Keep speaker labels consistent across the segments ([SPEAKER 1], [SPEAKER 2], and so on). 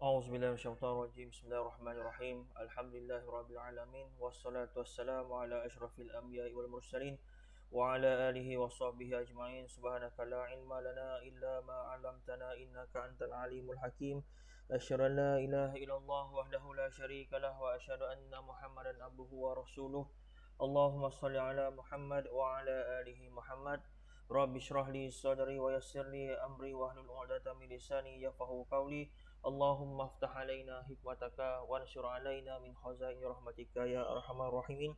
[SPEAKER 1] A'udzubillahi minasyaitonirrajim. Bismillahirrahmanirrahim. Alhamdulillahirabbil alamin wassalatu wassalamu ala asyrafil anbiya'i wal mursalin wa ala alihi washabbihi ajmain. Subhanaka la ilma lana illa ma 'allamtana innaka antal alimul hakim. Asyhadu an la ilaha illallah wahdahu la syarika lah wa asyhadu anna Muhammadan abduhu wa rasuluh. Allahumma shalli ala Muhammad wa ala alihi Muhammad. Rabbi shrah li sadri wa yassir li amri wahlul 'uqdatam min lisani yafqahu qawli. Allahumma aftah alaina hikmataka wanshur alaina min khazaini rahmatika ya arhamar rahimin.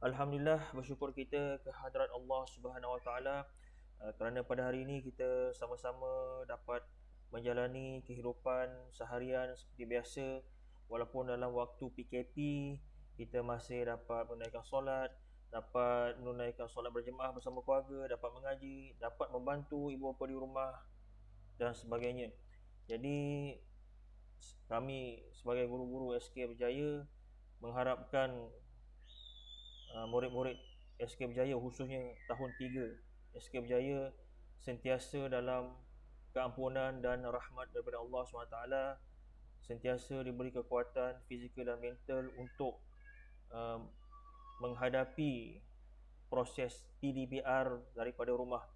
[SPEAKER 1] Alhamdulillah, bersyukur kita ke hadrat Allah Subhanahu Wa Taala kerana pada hari ini kita sama-sama dapat menjalani kehidupan seharian seperti biasa, walaupun dalam waktu PKP kita masih dapat menunaikan solat, dapat menunaikan solat berjemaah bersama keluarga, dapat mengaji, dapat membantu ibu bapa di rumah dan sebagainya. Jadi kami sebagai guru-guru SK Berjaya mengharapkan murid-murid SK Berjaya, khususnya tahun 3 SK Berjaya, sentiasa dalam keampunan dan rahmat daripada Allah SWT, sentiasa diberi kekuatan fizikal dan mental untuk menghadapi proses TDPR daripada rumah.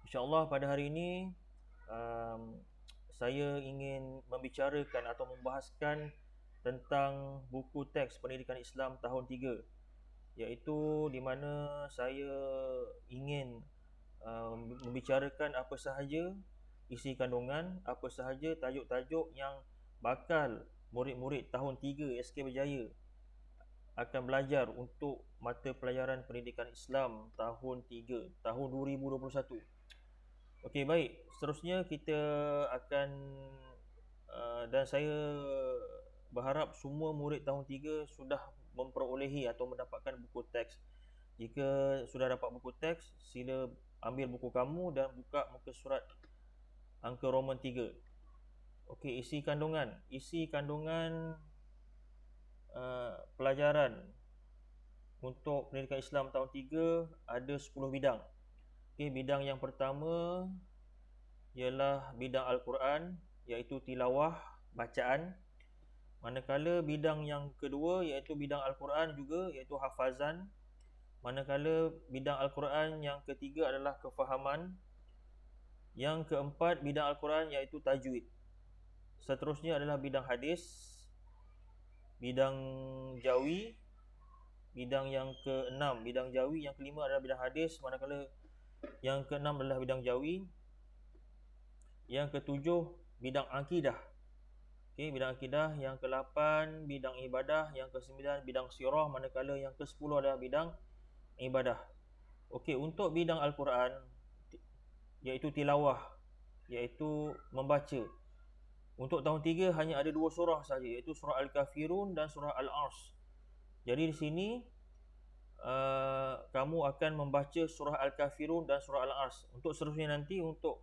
[SPEAKER 1] InsyaAllah pada hari ini saya ingin membicarakan atau membahaskan tentang buku teks pendidikan Islam tahun 3, iaitu di mana saya ingin membicarakan apa sahaja isi kandungan, apa sahaja tajuk-tajuk yang bakal murid-murid tahun 3 SK Berjaya akan belajar untuk mata pelajaran pendidikan Islam tahun 3, tahun 2021. Okey, baik. Seterusnya kita akan dan saya berharap semua murid tahun 3 sudah memperolehi atau mendapatkan buku teks. Jika sudah dapat buku teks, sila ambil buku kamu dan buka muka surat angka Roman 3. Okey, isi kandungan. Isi kandungan pelajaran untuk pendidikan Islam tahun 3 ada 10 bidang. Okey, bidang yang pertama ialah bidang Al-Quran, iaitu tilawah, bacaan. Manakala bidang yang kedua iaitu bidang Al-Quran juga, iaitu hafazan. Manakala bidang Al-Quran yang ketiga adalah kefahaman. Yang keempat bidang Al-Quran iaitu tajwid. Seterusnya adalah bidang hadis, bidang jawi. Bidang yang keenam bidang jawi, yang kelima adalah bidang hadis, manakala yang keenam adalah bidang jawi. Yang ketujuh bidang akidah. Okey, bidang akidah. Yang ke-8 bidang ibadah. Yang ke-9 bidang sirah, manakala yang ke-10 adalah bidang ibadah. Okey, untuk bidang Al-Quran iaitu tilawah, iaitu membaca. Untuk tahun 3 hanya ada 2 surah saja, iaitu surah Al-Kafirun dan surah Al-Ars. Jadi di sini kamu akan membaca surah Al-Kafirun dan surah Al-Ars. Untuk seterusnya nanti, untuk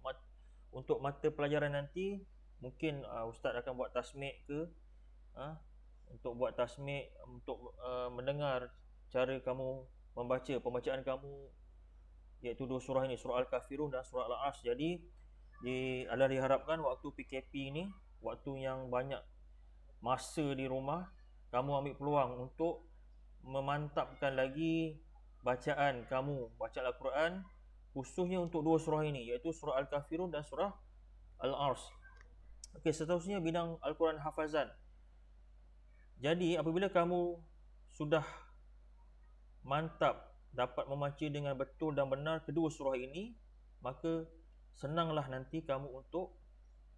[SPEAKER 1] mata pelajaran nanti, mungkin ustaz akan buat tasmik ke, untuk buat tasmik, untuk mendengar cara kamu membaca, pembacaan kamu, iaitu 2 surah ini, surah Al-Kafirun dan surah Al-Ars. Jadi adalah diharapkan waktu PKP ini, waktu yang banyak masa di rumah, kamu ambil peluang untuk memantapkan lagi bacaan kamu, bacaan Al-Quran, khususnya untuk 2 surah ini, iaitu surah Al-Kafirun dan surah Al-Ars. Okey, seterusnya bidang Al-Quran hafazan. Jadi apabila kamu sudah mantap dapat membaca dengan betul dan benar kedua surah ini, maka senanglah nanti kamu untuk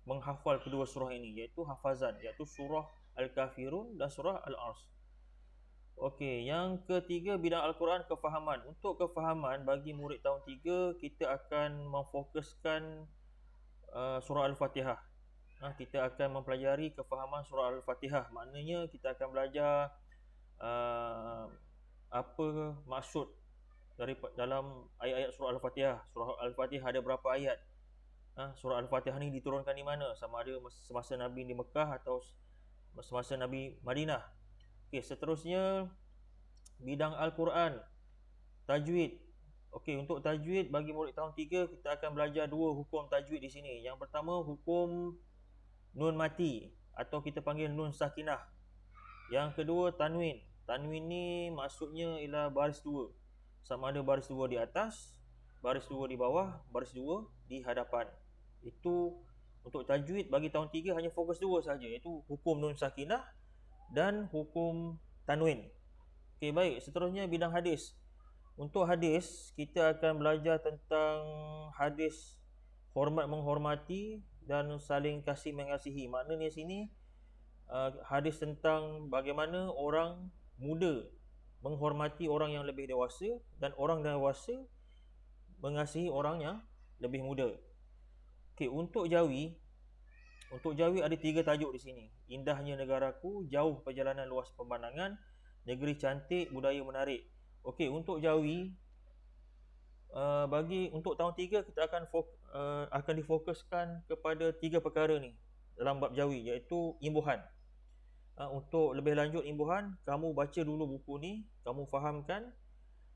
[SPEAKER 1] menghafal kedua surah ini, iaitu hafazan, iaitu surah Al-Kafirun dan surah Al-Ars. Okey, yang ketiga bidang Al-Quran kefahaman. Untuk kefahaman bagi murid tahun 3, kita akan memfokuskan surah Al-Fatihah. Kita akan mempelajari kefahaman surah Al-Fatihah. Maknanya kita akan belajar apa maksud dalam ayat-ayat surah Al-Fatihah. Surah Al-Fatihah ada berapa ayat? Surah Al-Fatihah ni diturunkan di mana? Sama ada semasa Nabi di Mekah atau semasa Nabi Madinah. Okey, seterusnya bidang Al-Quran, tajwid. Okey, untuk tajwid bagi murid tahun 3, kita akan belajar 2 hukum tajwid di sini. Yang pertama, hukum nun mati atau kita panggil nun sakinah. Yang kedua tanwin. Tanwin ni maksudnya ialah baris dua. Sama ada baris dua di atas, baris dua di bawah, baris dua di hadapan. Itu untuk tajwid bagi tahun 3 hanya fokus dua saja, iaitu hukum nun sakinah dan hukum tanwin. Okey, baik. Seterusnya bidang hadis. Untuk hadis, kita akan belajar tentang hadis hormat menghormati dan saling kasih mengasihi. Maknanya sini hadis tentang bagaimana orang muda menghormati orang yang lebih dewasa dan orang dewasa mengasihi orang yang lebih muda. Okey, untuk Jawi ada 3 tajuk di sini. Indahnya negaraku, jauh perjalanan luas pemandangan, negeri cantik, budaya menarik. Okey, untuk Jawi, untuk tahun 3 kita akan difokuskan kepada 3 perkara ni dalam bab Jawi, iaitu imbuhan. Untuk lebih lanjut imbuhan, kamu baca dulu buku ni, kamu fahamkan.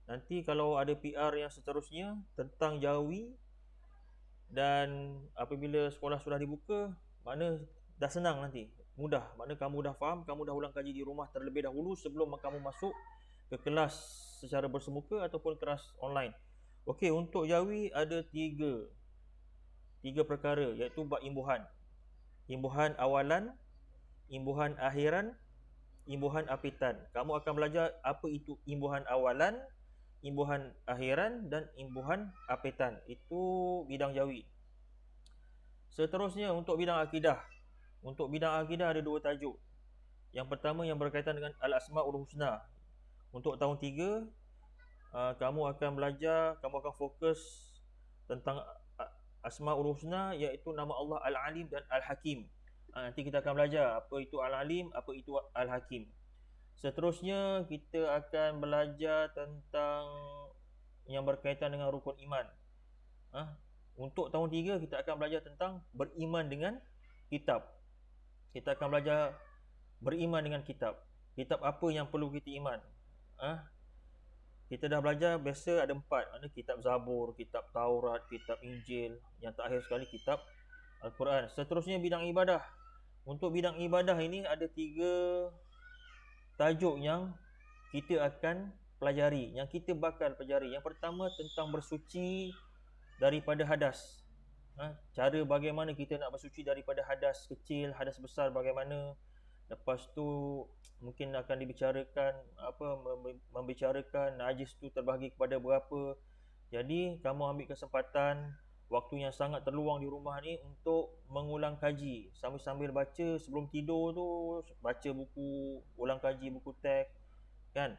[SPEAKER 1] Nanti kalau ada PR yang seterusnya tentang Jawi, dan apabila sekolah sudah dibuka, makna dah senang nanti, mudah. Makna kamu dah faham, kamu dah ulang kaji di rumah terlebih dahulu sebelum kamu masuk ke kelas secara bersemuka ataupun kelas online. Okey, untuk Jawi ada 3 perkara, iaitu bab imbuhan. Imbuhan awalan, imbuhan akhiran, imbuhan apitan. Kamu akan belajar apa itu imbuhan awalan, imbuhan akhiran dan imbuhan apitan. Itu bidang Jawi. Seterusnya untuk bidang akidah. Untuk bidang akidah ada 2 tajuk. Yang pertama yang berkaitan dengan Al-Asma'ul Husna. Untuk tahun 3, kamu akan fokus tentang Asma'ul Husna, iaitu nama Allah Al-Alim dan Al-Hakim. Nanti kita akan belajar apa itu Al-Alim, apa itu Al-Hakim. Seterusnya kita akan belajar tentang yang berkaitan dengan rukun iman. Untuk tahun 3 kita akan belajar tentang beriman dengan kitab. Kita akan belajar beriman dengan kitab. Kitab apa yang perlu kita iman? Kita dah belajar biasa ada 4. Ada kitab Zabur, kitab Taurat, kitab Injil. Yang terakhir sekali kitab Al-Quran. Seterusnya bidang ibadah. Untuk bidang ibadah ini ada 3 tajuk yang kita akan pelajari, yang kita bakal pelajari. Yang pertama tentang bersuci daripada hadas. Cara bagaimana kita nak bersuci daripada hadas kecil, hadas besar bagaimana. Lepas tu mungkin akan membicarakan najis tu terbahagi kepada berapa. Jadi kamu ambil kesempatan waktu yang sangat terluang di rumah ni untuk mengulang kaji. Sambil-sambil baca sebelum tidur tu, baca buku, ulang kaji buku teks, kan?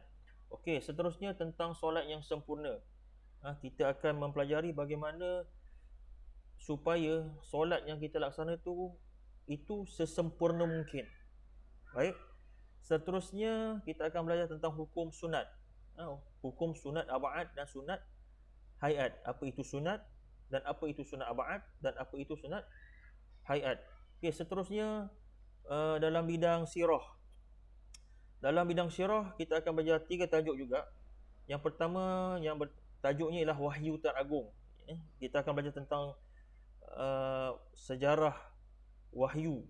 [SPEAKER 1] Okey, seterusnya tentang solat yang sempurna. Kita akan mempelajari bagaimana supaya solat yang kita laksana tu itu sesempurna mungkin. Baik. Seterusnya kita akan belajar tentang hukum sunat. Hukum sunat ab'ad dan sunat hayat. Apa itu sunat dan apa itu sunat ab'ad dan apa itu sunat hayat. Okey, seterusnya dalam bidang sirah. Dalam bidang sirah kita akan belajar 3 tajuk juga. Yang pertama tajuknya ialah wahyu teragung. Kita akan belajar tentang sejarah wahyu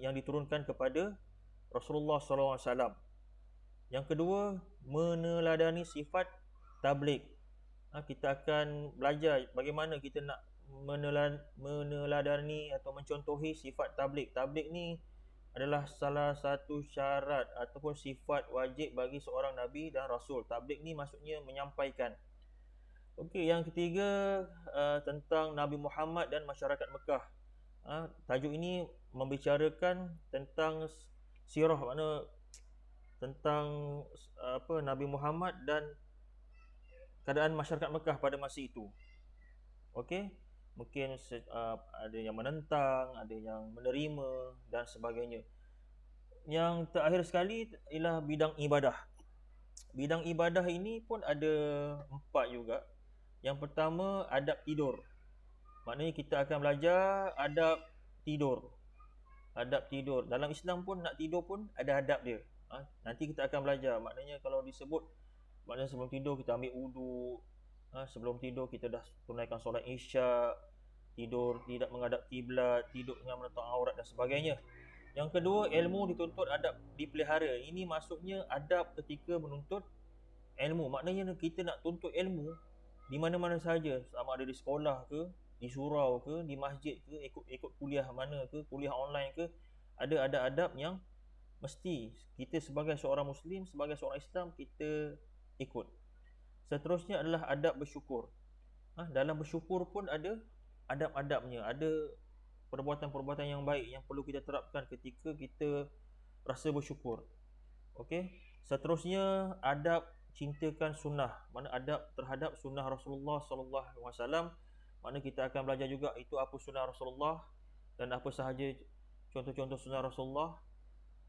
[SPEAKER 1] yang diturunkan kepada Rasulullah SAW. Yang kedua, meneladani sifat tabligh. Kita akan belajar bagaimana kita nak meneladani atau mencontohi sifat tabligh. Tabligh ni adalah salah satu syarat ataupun sifat wajib bagi seorang Nabi dan Rasul. Tabligh ni maksudnya menyampaikan. Okey, yang ketiga tentang Nabi Muhammad dan masyarakat Mekah. Tajuk ini membicarakan tentang sirah, makna tentang Nabi Muhammad dan keadaan masyarakat Mekah pada masa itu. Okey, mungkin ada yang menentang, ada yang menerima dan sebagainya. Yang terakhir sekali ialah bidang ibadah. Bidang ibadah ini pun ada 4 juga. Yang pertama, adab tidur. Maknanya kita akan belajar adab tidur. Adab tidur. Dalam Islam pun nak tidur pun ada adab dia. Nanti kita akan belajar. Maknanya kalau disebut, maknanya sebelum tidur kita ambil wudu. Sebelum tidur kita dah tunaikan solat isyak. tidur tidak menghadap kiblat, tidur dengan menutup aurat dan sebagainya. Yang kedua, ilmu dituntut, adab dipelihara. Ini maksudnya adab ketika menuntut ilmu. Maknanya kita nak tuntut ilmu di mana-mana saja, sama ada di sekolah ke, di surau ke, di masjid ke, ikut kuliah mana ke, kuliah online ke, ada adab yang mesti kita sebagai seorang Muslim, sebagai seorang Islam, kita ikut. Seterusnya adalah adab bersyukur. Dalam bersyukur pun ada adab-adabnya, ada perbuatan-perbuatan yang baik yang perlu kita terapkan ketika kita rasa bersyukur. Okey. Seterusnya adab cintakan sunnah. Mana adab terhadap sunnah Rasulullah sallallahu alaihi wasallam. Mana kita akan belajar juga itu apa sunnah Rasulullah dan apa sahaja contoh-contoh sunnah Rasulullah.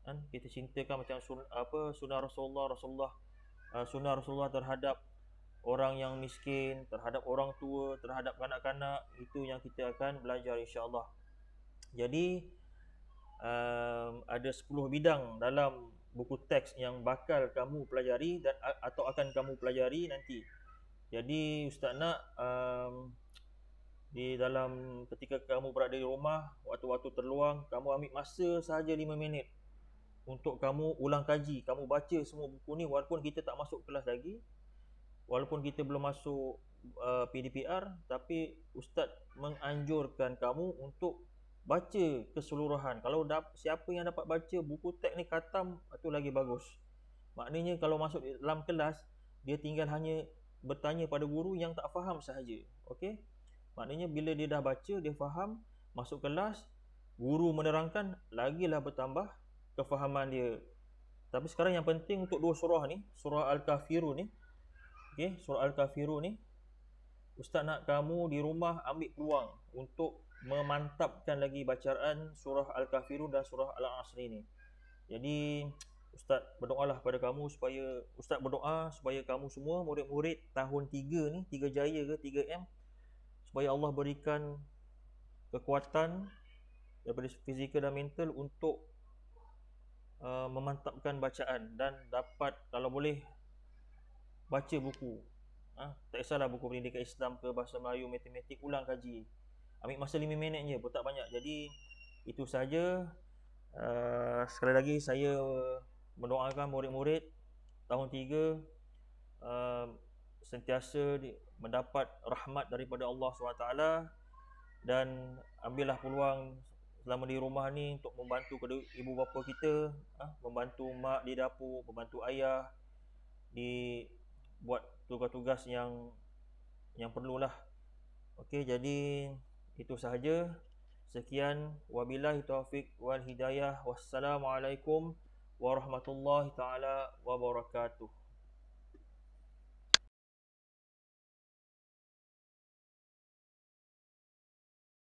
[SPEAKER 1] Kan kita cintakan macam sunnah Rasulullah, sunnah Rasulullah terhadap orang yang miskin, terhadap orang tua, terhadap kanak-kanak, itu yang kita akan belajar insya-Allah. Jadi ada 10 bidang dalam buku teks yang bakal kamu pelajari dan atau akan kamu pelajari nanti. Jadi ustaz nak di dalam ketika kamu berada di rumah, waktu-waktu terluang, kamu ambil masa sahaja 5 minit untuk kamu ulang kaji, kamu baca semua buku ni walaupun kita tak masuk kelas lagi, walaupun kita belum masuk PDPR, tapi ustaz menganjurkan kamu untuk baca keseluruhan. Kalau siapa yang dapat baca buku teks ni khatam, itu lagi bagus. Maknanya kalau masuk dalam kelas, dia tinggal hanya bertanya pada guru yang tak faham sahaja. Okey? Maknanya bila dia dah baca, dia faham, masuk kelas, guru menerangkan, lagilah bertambah kefahaman dia. Tapi sekarang yang penting untuk dua surah ni, surah Al-Kafirun ni, okey, surah Al-Kafirun ni, ustaz nak kamu di rumah ambil peluang untuk memantapkan lagi bacaan surah Al-Kafirun dan surah Al-Asr ni. Jadi ustaz berdoalah pada kamu supaya, ustaz berdoa supaya kamu semua murid-murid tahun 3 ni, 3 Jaya ke 3M, supaya Allah berikan kekuatan daripada fizikal dan mental untuk memantapkan bacaan dan dapat kalau boleh baca buku. Tak kisahlah buku pendidikan Islam ke, bahasa Melayu, matematik, ulang kaji. Ambil masa 5 minit je, pun tak banyak. Jadi itu saja. Sekali lagi saya mendoakan murid-murid tahun 3 sentiasa mendapat rahmat daripada Allah SWT, dan ambillah peluang selama di rumah ni untuk membantu kedua ibu bapa kita, membantu mak di dapur, membantu ayah di buat tugas-tugas yang perlulah. Okey, jadi itu sahaja. Sekian, wabillahi taufik wal hidayah. Wassalamualaikum warahmatullahi taala wabarakatuh.